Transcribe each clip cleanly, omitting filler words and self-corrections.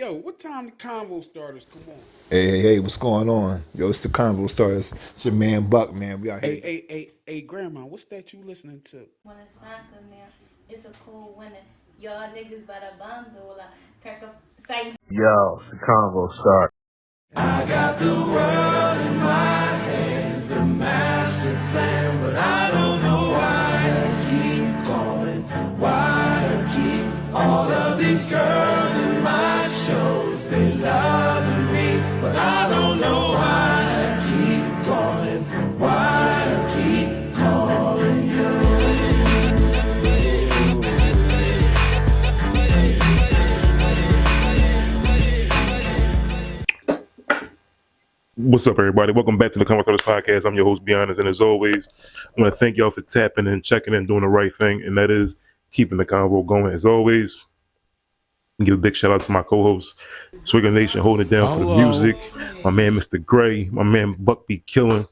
Yo, what time the convo starters? Come on. Hey, what's going on? Yo, it's the Convo Starters. It's your man Buck, man. We out Hey, here. hey, hey, hey, Grandma, what's that you listening to? When it's soccer now, it's a cool winner. Y'all niggas better bundle like crack up say. Yo, it's the convo start. What's up, everybody? Welcome back to the Conversators Podcast. I'm your host, Beyonce, and as always, I want to thank y'all for tapping and checking and doing the right thing, and that is keeping the convo going. As always, give a big shout out to my co-host, Swigger Nation, holding it down for the Hello. music. My man, Mr. Gray, my man, Buck be killing,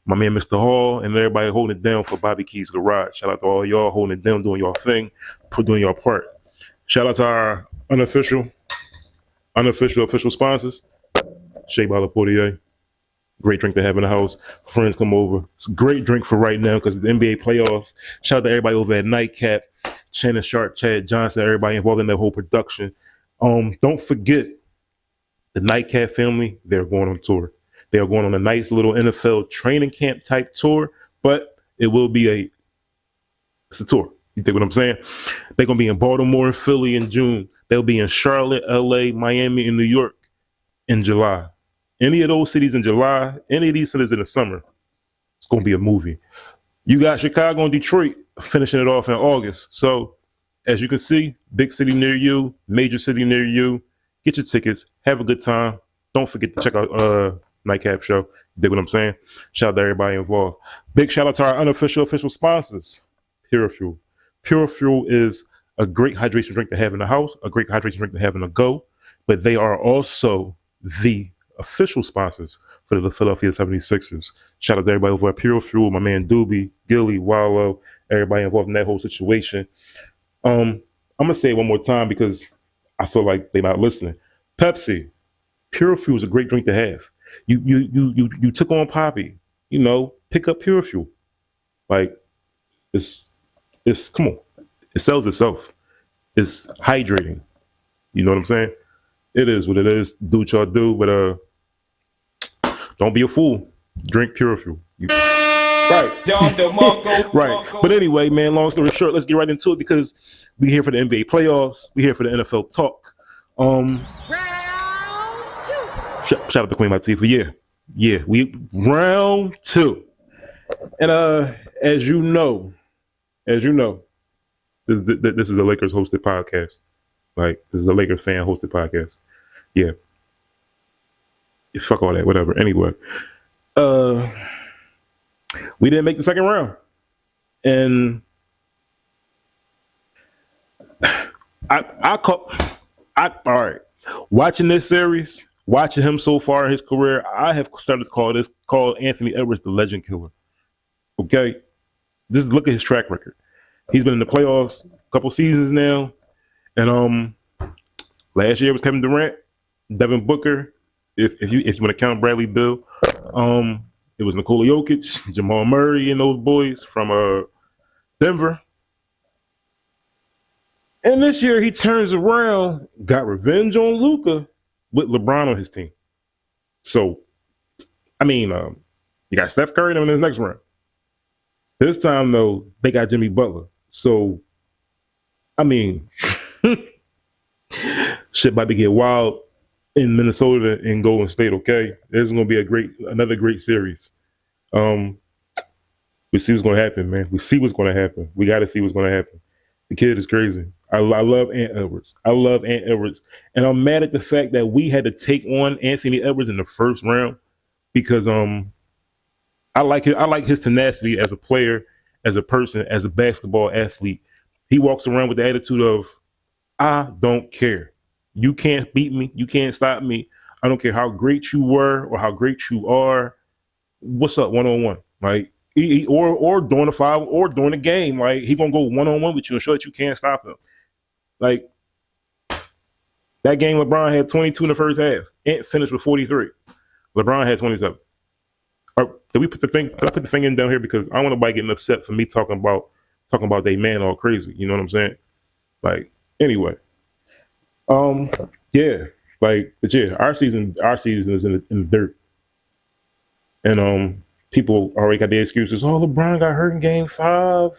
my man, Mr. Hall, and everybody holding it down for Bobby Keys Garage. Shout out to all y'all holding it down, doing your thing, doing your part. Shout out to our unofficial sponsors, Shea by Portier. Great drink to have in the house. Friends come over. It's a great drink for right now because the NBA playoffs. Shout out to everybody over at Nightcap, Shannon Sharp, Chad Johnson, everybody involved in that whole production. Don't forget the Nightcap family. They're going on tour. They are going on a nice little NFL training camp type tour, but it will be it's a tour. You think what I'm saying? They're gonna be in Baltimore and Philly in June. They'll be in Charlotte, LA, Miami, and New York in July. Any of those cities in July, any of these cities in the summer, it's going to be a movie. You got Chicago and Detroit finishing it off in August. So, as you can see, big city near you, major city near you, get your tickets, have a good time. Don't forget to check out Nightcap Show. You dig what I'm saying? Shout out to everybody involved. Big shout out to our official sponsors, Pure Fuel. Pure Fuel is a great hydration drink to have in the house, a great hydration drink to have in the go, but they are also the official sponsors for the Philadelphia 76ers. Shout out to everybody over at Pure Fuel, my man Doobie, Gilly, Wallow, everybody involved in that whole situation. I'm gonna say it one more time because I feel like they're not listening. Pepsi, Pure Fuel is a great drink to have. You took on Poppy, pick up Pure Fuel. Like it's come on, it sells itself. It's hydrating. You know what I'm saying? It is what it is. Do what y'all do, but don't be a fool. Drink Pure Fuel. Right. Right. But anyway, man, long story short, let's get right into it because we're here for the NBA playoffs. We're here for the NFL talk. Shout out to Queen Latifah. Yeah, we round two. And as you know, this is a Lakers hosted podcast. Like, this is a Lakers fan hosted podcast. Yeah. Fuck all that, whatever. Anyway, we didn't make the second round. And all right. Watching this series, watching him so far in his career, I have started to call Anthony Edwards the legend killer. Okay? Just look at his track record. He's been in the playoffs a couple seasons now. And last year was Kevin Durant, Devin Booker. If you want to count Bradley Beal, it was Nikola Jokic, Jamal Murray, and those boys from Denver. And this year he turns around, got revenge on Luka with LeBron on his team. So, I mean, you got Steph Curry in his next round. This time though, they got Jimmy Butler. So, I mean, shit about to get wild in Minnesota and Golden State, okay? This is going to be another great series. We see what's going to happen, man. We see what's going to happen. We got to see what's going to happen. The kid is crazy. I love Ant Edwards. And I'm mad at the fact that we had to take on Anthony Edwards in the first round because I like his tenacity as a player, as a person, as a basketball athlete. He walks around with the attitude of, I don't care. You can't beat me. You can't stop me. I don't care how great you were or how great you are. What's up, one-on-one? Like, or during the five or during the game, like he gonna go one-on-one with you and show that you can't stop him. Like, That game, LeBron had 22 in the first half. Ant finished with 43. LeBron had 27. Did we put the thing? Did I put the thing in down here because I don't want nobody getting upset for me talking about they man all crazy. You know what I'm saying? Like anyway, yeah, but yeah, our season is in the dirt, and people already got the excuses. Oh, LeBron got hurt in Game 5.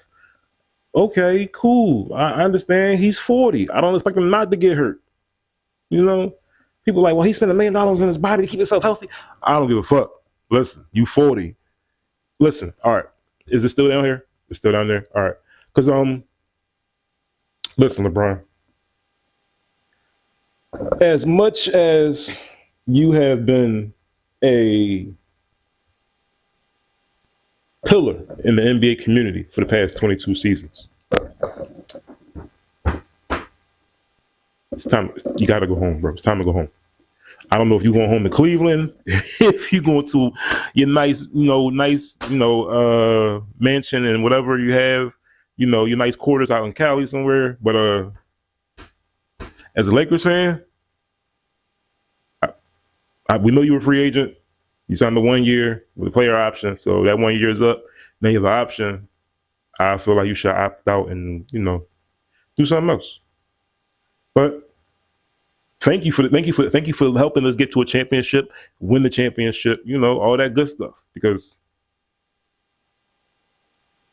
Okay, cool. I understand. He's 40. I don't expect him not to get hurt. You know, people are like, well, he spent $1 million in his body to keep himself healthy. I don't give a fuck. Listen, you 40. Listen, all right. Is it still down here? It's still down there. All right. Because listen, LeBron. As much as you have been a pillar in the NBA community for the past 22 seasons, it's time. You got to go home, bro. It's time to go home. I don't know if you're going home to Cleveland, if you're going to your nice mansion and whatever you have, your nice quarters out in Cali somewhere. But as a Lakers fan, we know you're a free agent. You signed the 1 year with a player option, so that 1 year is up. Now you have an option. I feel like you should opt out and do something else. But thank you for helping us get to a championship, win the championship, all that good stuff. Because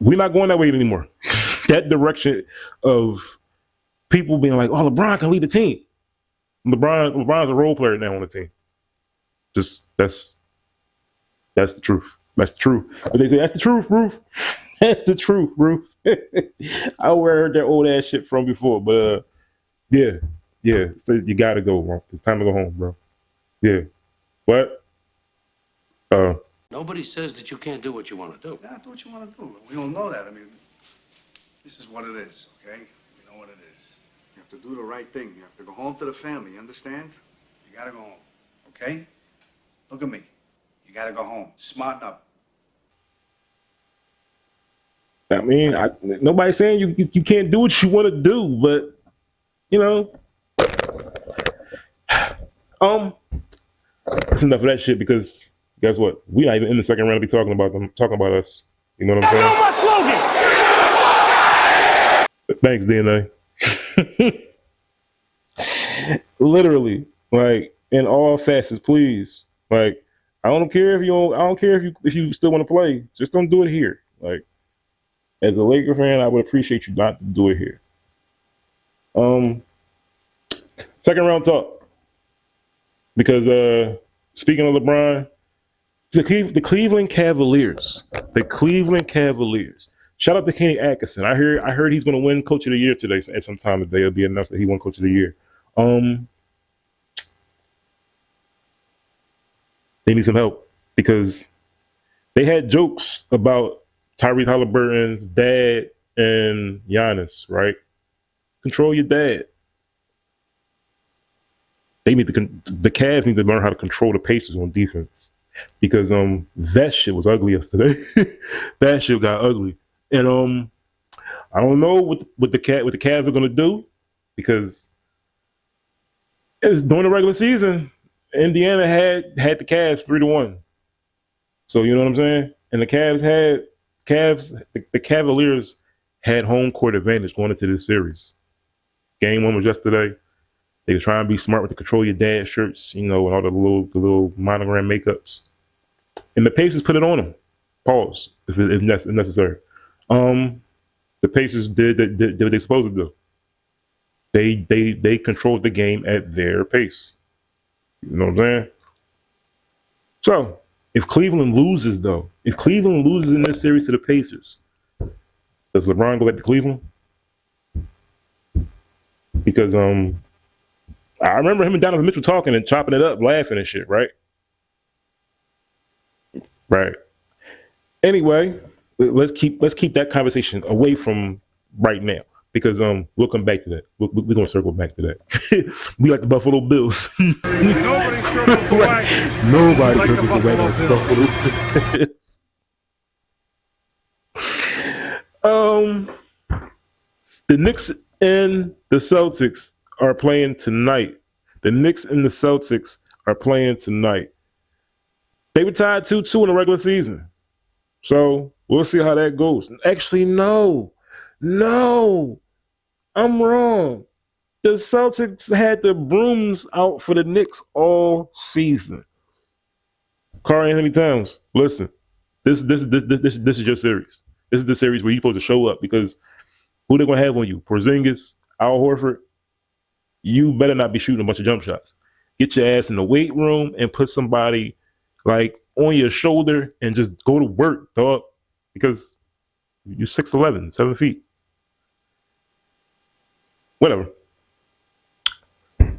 we're not going that way anymore. That direction of people being like, "Oh, LeBron can lead the team." LeBron's a role player now on the team. Just that's the truth. That's the truth. But they say that's the truth, Roof. That's the truth, Roof. I heard that old ass shit from before, but yeah. So you gotta go, bro. It's time to go home, bro. Yeah. What? Nobody says that you can't do what you want to do. Yeah, do what you want to do. We all know that. I mean, this is what it is, okay? We know what it is. You have to do the right thing. You have to go home to the family, you understand? You gotta go home, okay? Look at me. You gotta go home. Smarten up. I mean, nobody's saying you can't do what you want to do, but that's enough of that shit because guess what? We're not even in the second round to be talking about them, talking about us. You know what I'm saying? I know my slogan. Thanks, DNA. Literally, like in all facets, please. Like, I don't care if you still want to play. Just don't do it here. Like, as a Laker fan, I would appreciate you not to do it here. Second round talk. Because speaking of LeBron, the Cleveland Cavaliers. Shout out to Kenny Atkinson. I heard he's going to win Coach of the Year today. At some time today, it'll be announced that he won Coach of the Year. They need some help because they had jokes about Tyrese Halliburton's dad and Giannis, right? Control your dad. They need the Cavs need to learn how to control the Pacers on defense because that shit was ugly yesterday. That shit got ugly, and I don't know what the Cavs are gonna do because it's during the regular season. Indiana had the Cavs 3-1, so you know what I'm saying. And the Cavaliers had home court advantage going into this series. Game 1 was yesterday. They were trying to be smart with the control your dad shirts, and all the little monogram makeups. And the Pacers put it on them. Pause, if necessary. The Pacers did what they supposed to do. They controlled the game at their pace. You know what I'm saying? So, if Cleveland loses in this series to the Pacers, does LeBron go back to Cleveland? Because I remember him and Donovan Mitchell talking and chopping it up, laughing and shit, right? Right. Anyway, let's keep that conversation away from right now because we'll come back to that. We're gonna circle back to that. We like the Buffalo Bills. Nobody circles the wagon. Nobody like circles the the wagon like the Buffalo Bills. The Knicks and the Celtics are playing tonight The Knicks and the Celtics are playing tonight. They were tied 2-2 in the regular season. So we'll see how that goes. Actually, no, I'm wrong. The Celtics had the brooms out for the Knicks all season. Karl Anthony Towns, listen, this is your series. This is the series where you're supposed to show up because who they gonna have on you? Porzingis, Al Horford. You better not be shooting a bunch of jump shots. Get your ass in the weight room and put somebody like on your shoulder and just go to work, dog. Because you're 6'11", 7 feet. Whatever.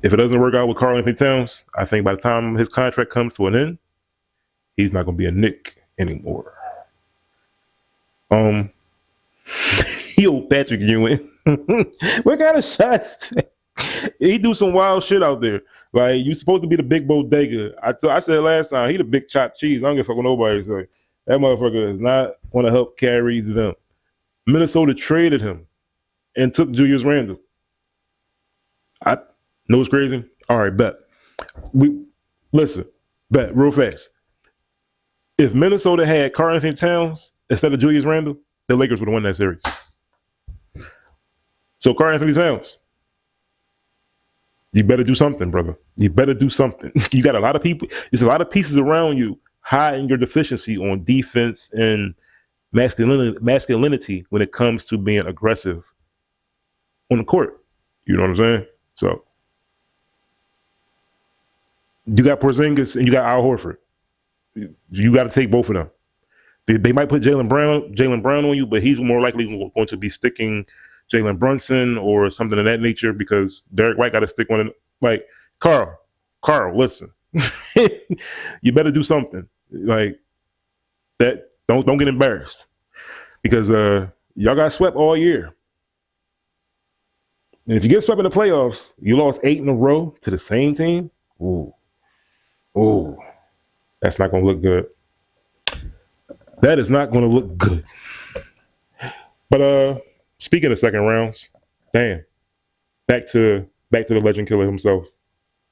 If it doesn't work out with Karl Anthony Towns, I think by the time his contract comes to an end, he's not gonna be a Knick anymore. Yo, Patrick Ewing. What kind of shots? He do some wild shit out there. Like, you supposed to be the big bodega. I said last time, he the big chopped cheese. I don't give a fuck what nobody say. That motherfucker is not going to help carry them. Minnesota traded him and took Julius Randle. I know it's crazy. All right, bet. Bet real fast. If Minnesota had Karl Anthony Towns instead of Julius Randle, the Lakers would have won that series. So Karl Anthony Towns, you better do something, brother. You better do something. You got a lot of people. There's a lot of pieces around you hiding your deficiency on defense and masculinity when it comes to being aggressive on the court. You know what I'm saying? So you got Porzingis and you got Al Horford. You got to take both of them. They might put Jaylen Brown on you, but he's more likely going to be sticking Jalen Brunson or something of that nature because Derek White got to stick one. Like, Karl, listen, you better do something like that. Don't get embarrassed because y'all got swept all year. And if you get swept in the playoffs, you lost 8 in a row to the same team. Ooh, that's not going to look good. That is not going to look good. But speaking of second rounds, damn, back to the legend killer himself,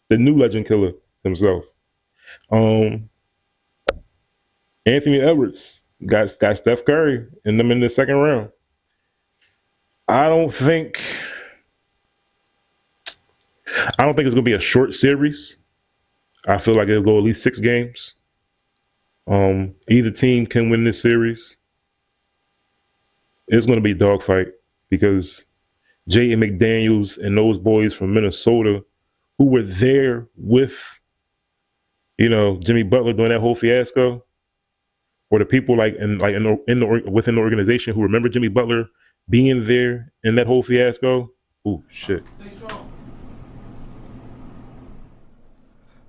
the new legend killer himself. Anthony Edwards got Steph Curry and them in the second round. I don't think it's going to be a short series. I feel like it'll go at least 6 games. Either team can win this series. It's going to be a dogfight because Jaden McDaniels and those boys from Minnesota who were there with, Jimmy Butler during that whole fiasco, or the people within the organization who remember Jimmy Butler being there in that whole fiasco. Oh shit! Stay strong.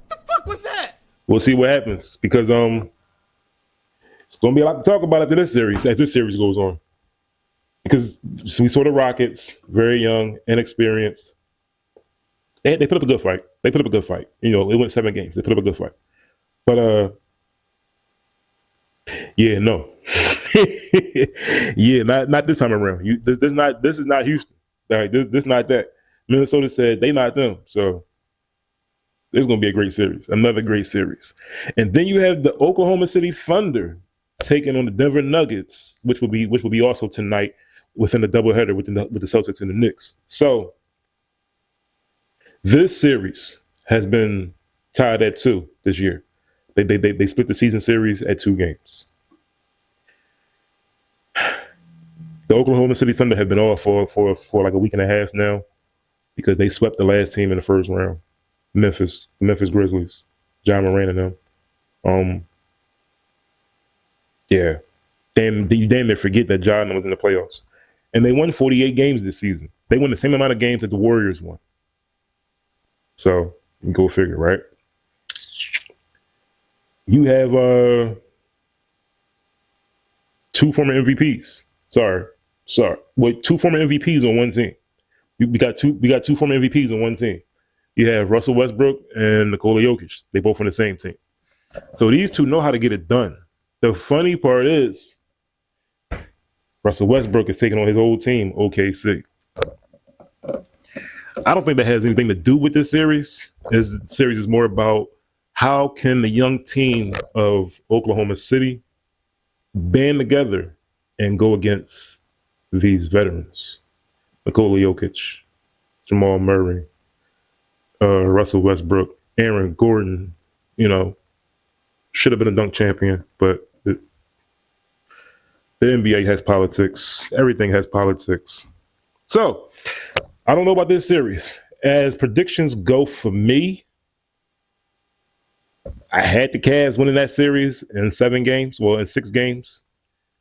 The fuck was that? We'll see what happens because it's going to be a lot to talk about after this series as this series goes on. Because we saw the Rockets, very young, inexperienced. They put up a good fight. It went 7 games. They put up a good fight. But, yeah, no. Yeah, not this time around. This is not Houston. All right, this is not that. Minnesota said they not them. So it's going to be a great series. Another great series. And then you have the Oklahoma City Thunder taking on the Denver Nuggets, which will be also tonight within the doubleheader with the Celtics and the Knicks. So this series has been tied at 2 this year. They split the season series at 2 games. The Oklahoma City Thunder have been off for like a week and a half now because they swept the last team in the first round, the Memphis Grizzlies, John Moran and them. Yeah, damn near forget that John was in the playoffs. And they won 48 games this season. They won the same amount of games that the Warriors won. So, go figure, right? You have 2 former MVPs. Sorry. Wait, 2 former MVPs on one team. We got two former MVPs on one team. You have Russell Westbrook and Nikola Jokic. They both on the same team. So these two know how to get it done. The funny part is Russell Westbrook is taking on his old team, OKC. I don't think that has anything to do with this series. This series is more about how can the young team of Oklahoma City band together and go against these veterans. Nikola Jokic, Jamal Murray, Russell Westbrook, Aaron Gordon, should have been a dunk champion, but the NBA has politics. Everything has politics. So, I don't know about this series. As predictions go for me, I had the Cavs winning that series in 6 games.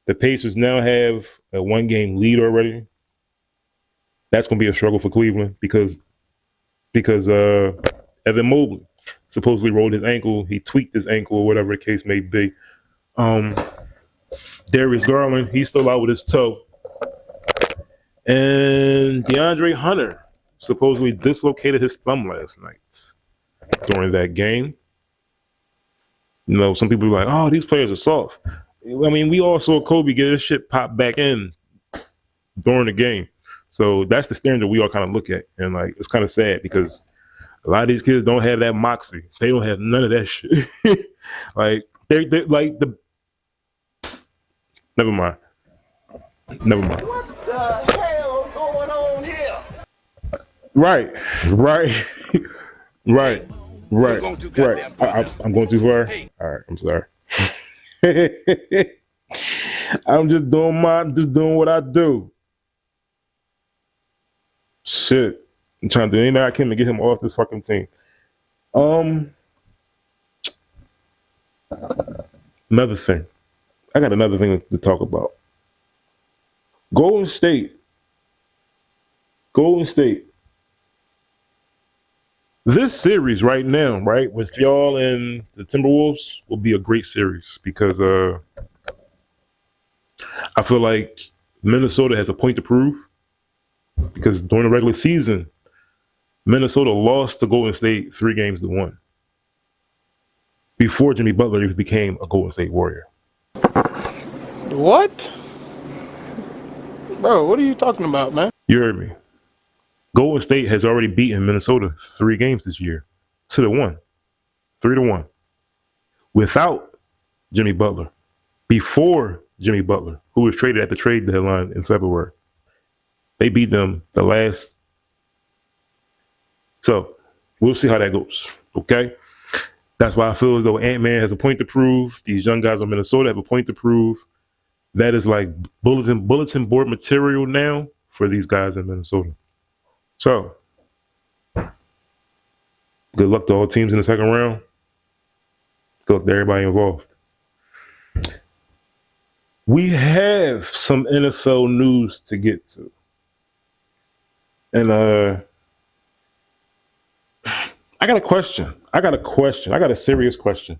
The Pacers now have a 1-game lead already. That's going to be a struggle for Cleveland because Evan Mobley supposedly rolled his ankle. He tweaked his ankle or whatever the case may be. Darius Garland, he's still out with his toe. And DeAndre Hunter supposedly dislocated his thumb last night during that game. Some people are like, oh, these players are soft. I mean, we all saw Kobe get his shit popped back in during the game. So that's the standard we all kind of look at. And it's kind of sad because a lot of these kids don't have that moxie. They don't have none of that shit. They're like the. Never mind. What the hell going on here? Right. I'm going too far. All right, I'm sorry. I'm just doing what I do. Shit. I'm trying to do anything I can to get him off this fucking team. Another thing. I got another thing to talk about. Golden State. This series right now, right, with y'all and the Timberwolves will be a great series because I feel like Minnesota has a point to prove because during the regular season, Minnesota lost to Golden State 3-1 before Jimmy Butler became a Golden State Warrior. What? Bro, what are you talking about, man? You heard me. Golden State has already beaten Minnesota 3 games this year. 2-1. 3-1. Without Jimmy Butler. Before Jimmy Butler, who was traded at the trade deadline in February. They beat them the last. So, we'll see how that goes. Okay? That's why I feel as though Ant-Man has a point to prove. These young guys on Minnesota have a point to prove. That is like bulletin board material now for these guys in Minnesota. So, good luck to all teams in the second round. Good luck to everybody involved. We have some NFL news to get to. And I got a question. I got a serious question.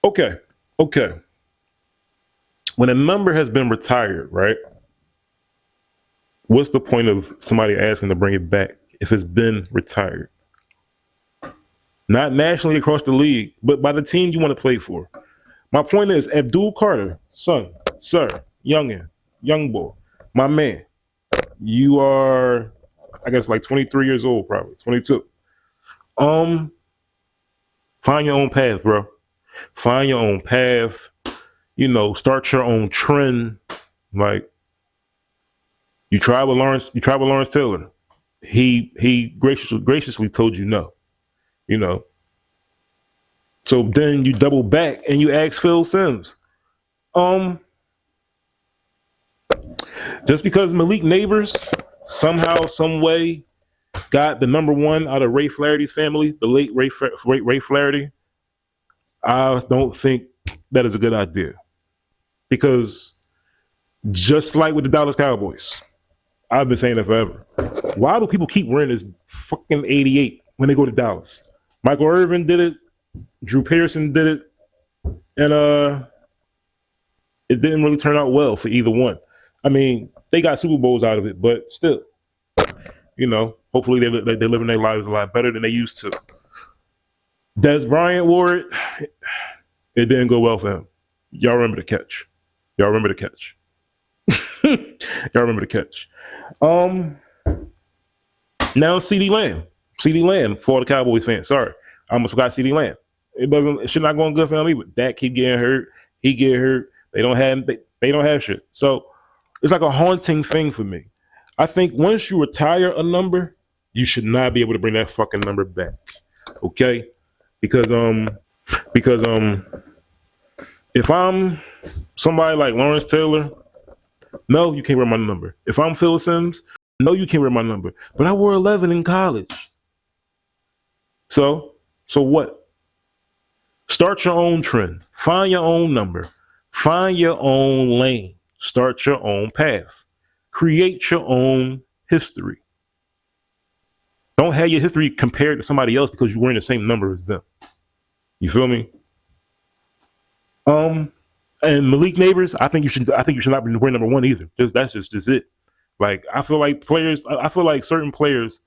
Okay. When a number has been retired, right? What's the point of somebody asking to bring it back if it's been retired? Not nationally across the league, but by the team you want to play for. My point is, Abdul Carter, son, sir, young boy, my man, you are, I guess, like 23 years old, probably 22. Find your own path, bro. Find your own path. Start your own trend. Like, you try with Lawrence Taylor. He graciously told you no. So then you double back and you ask Phil Simms. Just because Malik Neighbors somehow, some way got the number 1 out of Ray Flaherty's family, the late Ray Flaherty, I don't think that is a good idea. Because just like with the Dallas Cowboys, I've been saying it forever. Why do people keep wearing this fucking 88 when they go to Dallas? Michael Irvin did it. Drew Pearson did it. And it didn't really turn out well for either one. I mean, they got Super Bowls out of it, but still, hopefully they're living their lives a lot better than they used to. Des Bryant wore it. It didn't go well for him. Y'all remember the catch. Y'all remember the catch. Now CeeDee Lamb. CeeDee Lamb for the Cowboys fans. Sorry. I almost forgot CeeDee Lamb. It should not going good for him either. Dak keep getting hurt. He get hurt. They don't have shit. So it's like a haunting thing for me. I think once you retire a number, you should not be able to bring that fucking number back. Okay? Because if I'm somebody like Lawrence Taylor, no, you can't wear my number. If I'm Phil Simms, no, you can't wear my number. But I wore 11 in college. So what? Start your own trend. Find your own number. Find your own lane. Start your own path. Create your own history. Don't have your history compared to somebody else because you're wearing the same number as them. You feel me? And Malik Neighbors, I think you should not be wearing number 1 either. That's just it. Like I feel like certain players,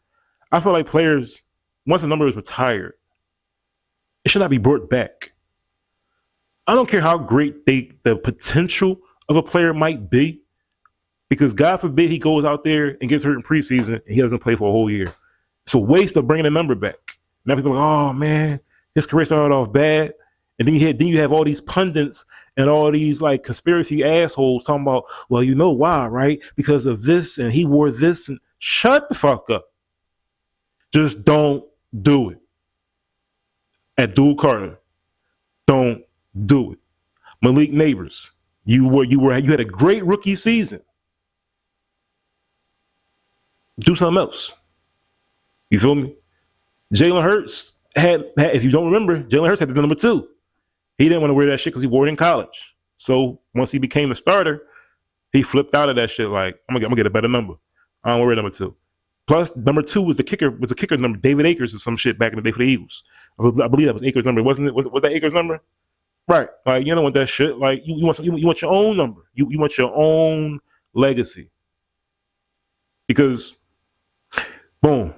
once a number is retired, it should not be brought back. I don't care how great the potential of a player might be, because God forbid he goes out there and gets hurt in preseason and he doesn't play for a whole year. It's a waste of bringing the number back. Now people are like, oh man, his career started off bad. And then you have all these pundits and all these like conspiracy assholes talking about, well, you know why, right? Because of this and he wore this. And shut the fuck up. Just don't do it. Abdul Carter, don't do it. Malik Neighbors, you had a great rookie season. Do something else. You feel me? Jalen Hurts had, if you don't remember, Jalen Hurts had the number 2. He didn't want to wear that shit because he wore it in college. So once he became the starter, he flipped out of that shit. Like, I'm gonna get a better number. I don't wear number 2. Plus, number 2 was the kicker number, David Akers or some shit back in the day for the Eagles. I believe that was Akers' number, wasn't it? Was that Akers' number? Right. Like, you don't want that shit. Like, you want your own number. You want your own legacy. Because, boom.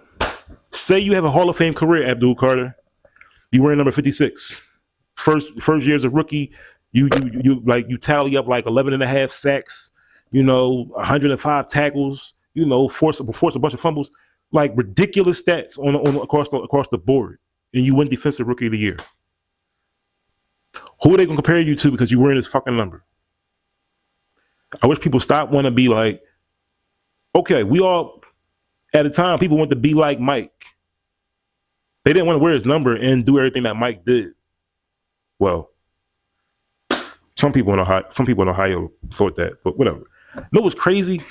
Say you have a Hall of Fame career, Abdul Carter. You wearing number 56. First year as a rookie, you tally up like 11 and a half sacks, 105 tackles, force a bunch of fumbles, like ridiculous stats across the board, and you win Defensive Rookie of the Year. Who are they gonna compare you to because you're wearing this fucking number? I wish people stop want to be like, okay, we all at the time people want to be like Mike. They didn't want to wear his number and do everything that Mike did. Well, some people in Ohio thought that, but whatever. You know what's crazy?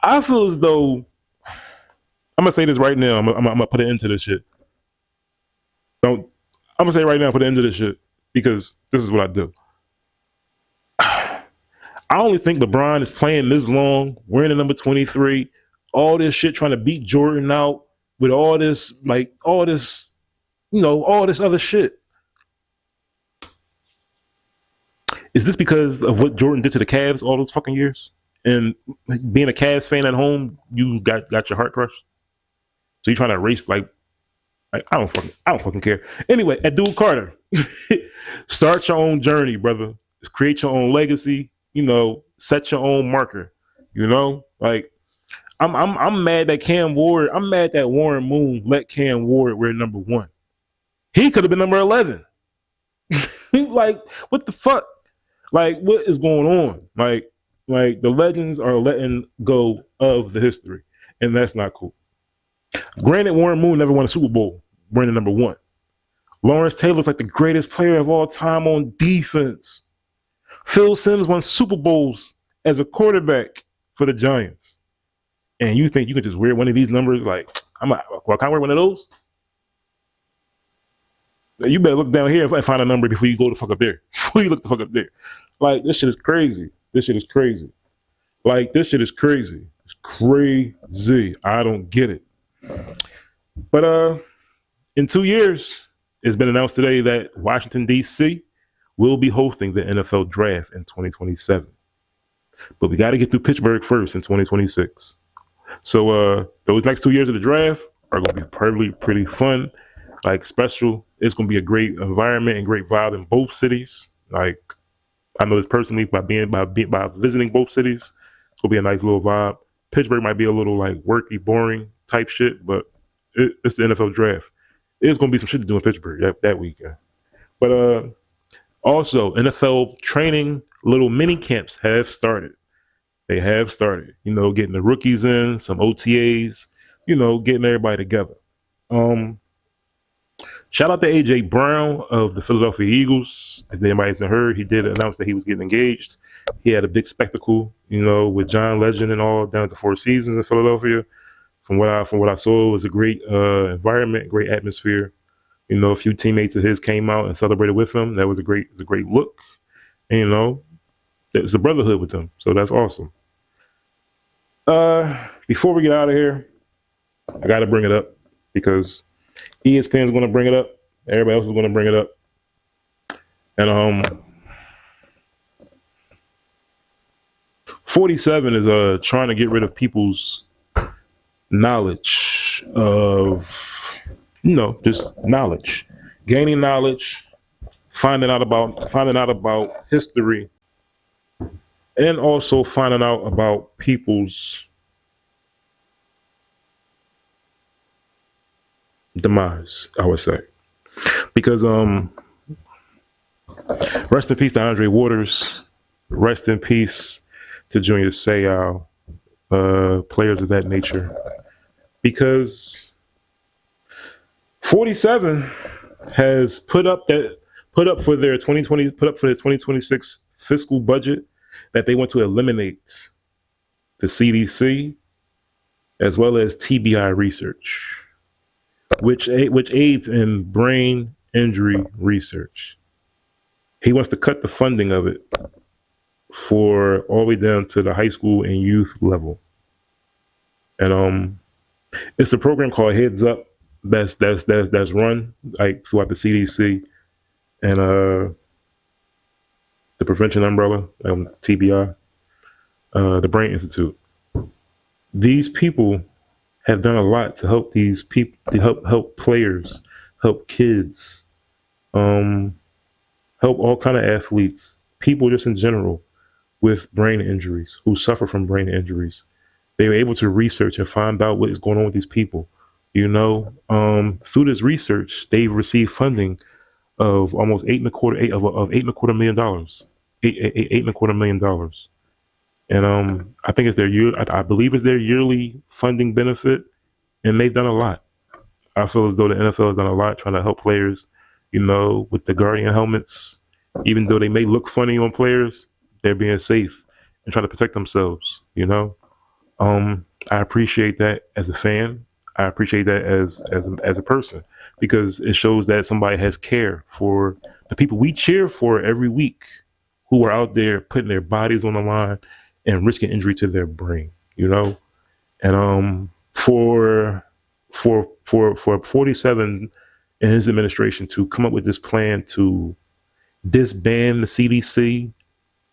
I feel as though I'm gonna say this right now. I'm gonna put an end to this shit. I'm gonna say it right now, put an end to this shit, because this is what I do. I only think LeBron is playing this long, wearing the number 23, all this shit, trying to beat Jordan out with all this other shit. Is this because of what Jordan did to the Cavs all those fucking years? And being a Cavs fan at home, you got your heart crushed? So you're trying to erase I don't fucking care. Anyway, Abdul Carter, start your own journey, brother. Create your own legacy. Set your own marker. Like I'm mad that Cam Ward. I'm mad that Warren Moon let Cam Ward wear number 1. He could have been number 11. Like, what the fuck? Like, what is going on? Like the legends are letting go of the history, and that's not cool. Granted, Warren Moon never won a Super Bowl wearing the number 1. Lawrence Taylor's like the greatest player of all time on defense. Phil Simms won Super Bowls as a quarterback for the Giants. And you think you can just wear one of these numbers? Like, can I wear one of those? You better look down here and find a number before you go the fuck up there. Before you look the fuck up there. Like, this shit is crazy. Like, this shit is crazy. It's crazy. I don't get it. But in 2 years, it's been announced today that Washington, D.C. will be hosting the NFL draft in 2027. But we got to get through Pittsburgh first in 2026. So those next 2 years of the draft are going to be pretty fun, like special. It's going to be a great environment and great vibe in both cities. Like, I know this personally by visiting both cities. It's going to be a nice little vibe. Pittsburgh might be a little like worky, boring type shit, but it's the NFL draft. There's going to be some shit to do in Pittsburgh that weekend. But also, NFL training little mini camps have started. They have started, getting the rookies in, some OTAs, getting everybody together. Shout out to AJ Brown of the Philadelphia Eagles. If anybody hasn't heard, he did announce that he was getting engaged. He had a big spectacle, with John Legend and all down at the Four Seasons in Philadelphia. From what I saw, it was a great environment, great atmosphere. A few teammates of his came out and celebrated with him. That was a great look. And, it's a brotherhood with them, so that's awesome. Before we get out of here, I got to bring it up because ESPN is going to bring it up. Everybody else is going to bring it up. And 47 is trying to get rid of people's knowledge of, just knowledge, gaining knowledge, finding out about history, and also finding out about people's demise, I would say. Because rest in peace to Andre Waters, rest in peace to Junior Seau, players of that nature. Because 47 has put up for their 2026 fiscal budget that they want to eliminate the CDC as well as TBI research, which aids in brain injury research. He wants to cut the funding of it for all the way down to the high school and youth level. And it's a program called Heads Up that's run like throughout the CDC and the Prevention Umbrella, TBI, the Brain Institute. These people have done a lot to help these people, to help players, help kids, help all kind of athletes, people just in general with brain injuries, who suffer from brain injuries. They were able to research and find out what is going on with these people. Through this research, they've received funding of almost $8.25 million. $8.25 million. And I think it's I believe it's their yearly funding benefit, and they've done a lot. I feel as though the NFL has done a lot trying to help players, with the Guardian helmets. Even though they may look funny on players, they're being safe and trying to protect themselves, I appreciate that as a fan. I appreciate that as a person, because it shows that somebody has care for the people we cheer for every week, who are out there putting their bodies on the line and risking injury to their brain, And for 47 and his administration to come up with this plan to disband the CDC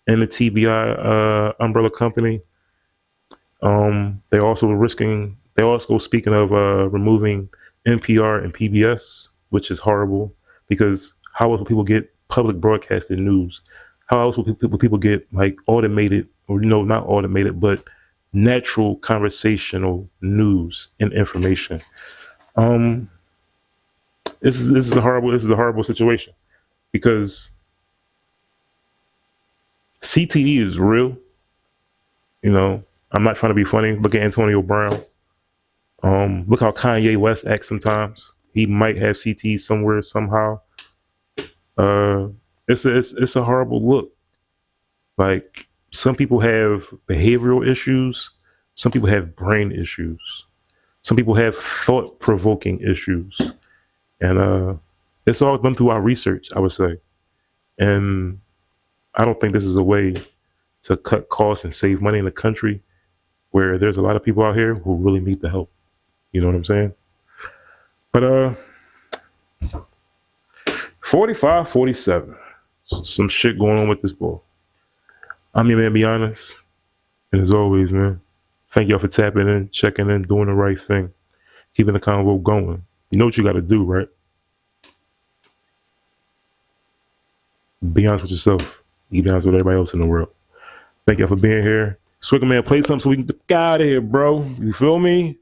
and the TBI umbrella company, they're also speaking of removing NPR and PBS, which is horrible, because how else will people get public broadcasted news? How else will people get like automated, or not automated, but natural conversational news and information? This is a horrible situation, because CTE is real. I'm not trying to be funny. Look at Antonio Brown. Look how Kanye West acts sometimes. He might have CTE somewhere, somehow. It's a horrible look. Like, some people have behavioral issues. Some people have brain issues. Some people have thought-provoking issues. And it's all done through our research, I would say. And I don't think this is a way to cut costs and save money in the country where there's a lot of people out here who really need the help. You know what I'm saying? But 45, 47. Some shit going on with this ball. I'm your man, Be Honest. And as always, man, thank y'all for tapping in, checking in, doing the right thing, keeping the convo going. You know what you got to do, right? Be honest with yourself. You be honest with everybody else in the world. Thank y'all for being here. Swigger Man, play something so we can get out of here, bro. You feel me?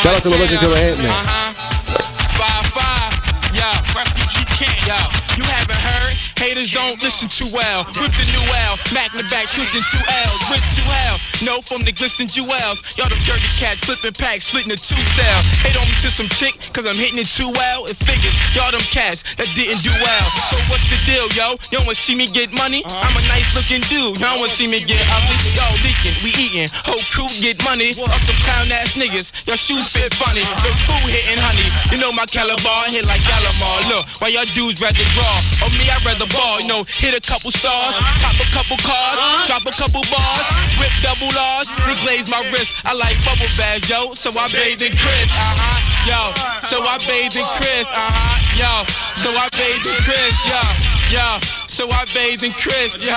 Shout out to the legend killer Ant-Man. 5-5, yo, refugee camp, yo. You haven't heard? Haters don't listen too well. With the new L, Mac in the back, twisting 2 L's. Rich to hell, no from the glistening jewels. Y'all them dirty cats, flipping packs, splitting the 2 cells. Hate on me to some chick, cause I'm hitting it too well. It figures, y'all them cats that didn't do well. So what's the deal, yo? Y'all wanna see me get money? I'm a nice looking dude, y'all wanna see me get ugly? Y'all leaking, we eating, whole crew get money. Or some clown ass niggas, y'all shoes fit funny. The food hitting honey, you know my caliber hit like Gallimar. Look, why y'all dudes rather draw? On me, I'd rather ball, you know, hit a couple stars, pop a couple cars, drop a couple bars, whip double R's, then glaze my wrist. I like bubble baths, yo, so I bathe in Chris, yo, so I bathe in Chris, yo, so I bathe in Chris, yo, so I bathe in Chris, yo,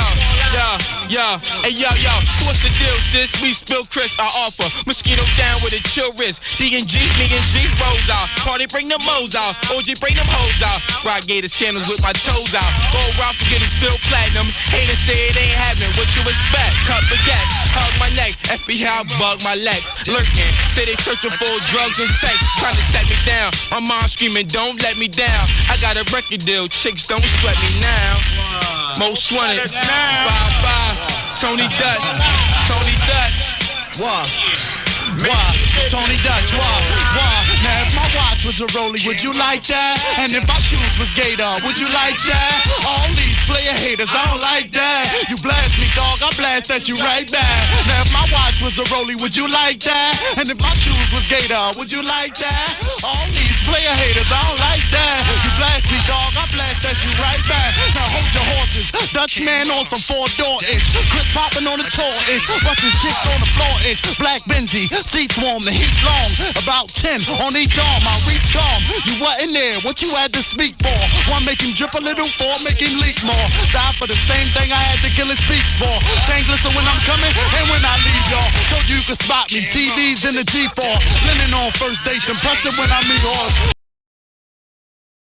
hey yo, so what's the deal, sis? We spill Chris, I offer, mosquito down with a chill wrist, D&G, me and G, rolls out, party bring them mo's out, OG bring them hoes out, rock gator channels with my toes out, go around forget them still platinum, haters say it ain't happening, what you expect, cut baguette, hug my neck, FBI bug my legs, lurking, say they searching for drugs and sex, trying to set me down, my mom screaming don't let me down, I got a record deal, chicks don't sweat me now, most wanted, 5-5, Tony Dutch, Tony Dutch, why? Now if my watch was a Rollie, would you like that? And if my shoes was Gator, would you like that? All these player haters, I don't like that. You blast me, dog, I blast at you right back. Now if my watch was a Rollie, would you like that? And if my shoes was Gator, would you like that? All these player haters, I don't like that. You blast me, dog, I blast at you right back. Now hold your horses, Dutch man on some 4-door-ish, Chris popping on the tour-ish, watching chicks on the floor-ish, black Benzie, seats warm, the heat long, about 10 on each arm, I reach calm. You wasn't there, what you had to speak for? One make him drip a little, 4 make him leak more. Die for the same thing I had to kill his speaks for. Chain glisten when I'm coming and when I leave y'all, so you can spot me. TVs in the G4, linen on first station, pressing when I meet horse.